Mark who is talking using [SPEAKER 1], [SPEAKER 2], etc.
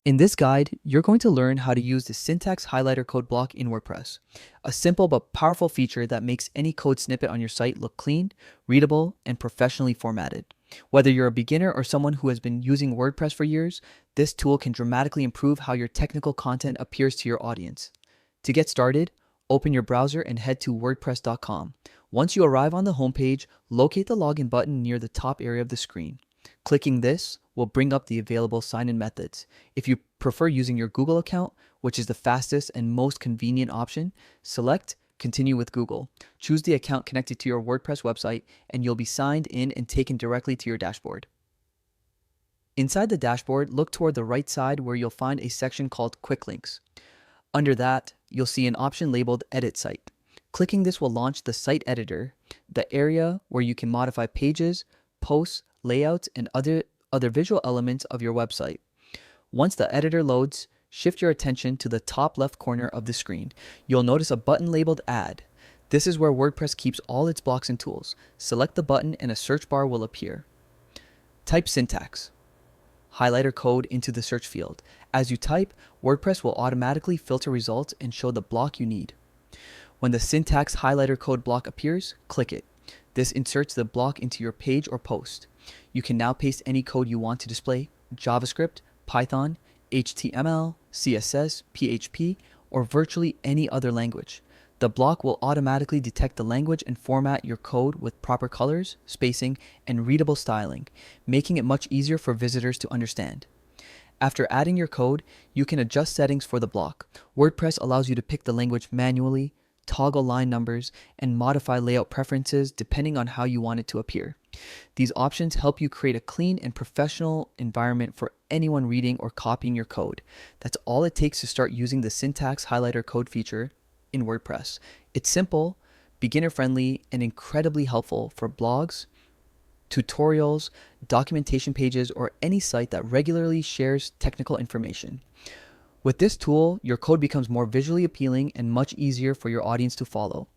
[SPEAKER 1] In this guide, you're going to learn how to use the syntax highlighter code block in WordPress, a simple but powerful feature that makes any code snippet on your site look clean, readable, and professionally formatted. Whether you're a beginner or someone who has been using WordPress for years, this tool can dramatically improve how your technical content appears to your audience. To get started, open your browser and head to wordpress.com. Once you arrive on the homepage, locate the login button near the top area of the screen. Clicking this will bring up the available sign-in methods. If you prefer using your Google account, which is the fastest and most convenient option, select Continue with Google. Choose the account connected to your WordPress website, and you'll be signed in and taken directly to your dashboard. Inside the dashboard, look toward the right side where you'll find a section called Quick Links. Under that, you'll see an option labeled Edit Site. Clicking this will launch the Site Editor, the area where you can modify pages, posts, layouts, and other visual elements of your website. Once the editor loads, shift your attention to the top left corner of the screen. You'll notice a button labeled Add. This is where WordPress keeps all its blocks and tools. Select the button and a search bar will appear. Type syntax. Highlighter code into the search field. As you type, WordPress will automatically filter results and show the block you need. When the syntax highlighter code block appears, click it. This inserts the block into your page or post. You can now paste any code you want to display: JavaScript, Python, HTML, CSS, PHP, or virtually any other language. The block will automatically detect the language and format your code with proper colors, spacing, and readable styling, making it much easier for visitors to understand. After adding your code, you can adjust settings for the block. WordPress allows you to pick the language manually, toggle line numbers, and modify layout preferences depending on how you want it to appear. These options help you create a clean and professional environment for anyone reading or copying your code. That's all it takes to start using the syntax highlighter code feature in WordPress. It's simple, beginner-friendly, and incredibly helpful for blogs, tutorials, documentation pages, or any site that regularly shares technical information. With this tool, your code becomes more visually appealing and much easier for your audience to follow.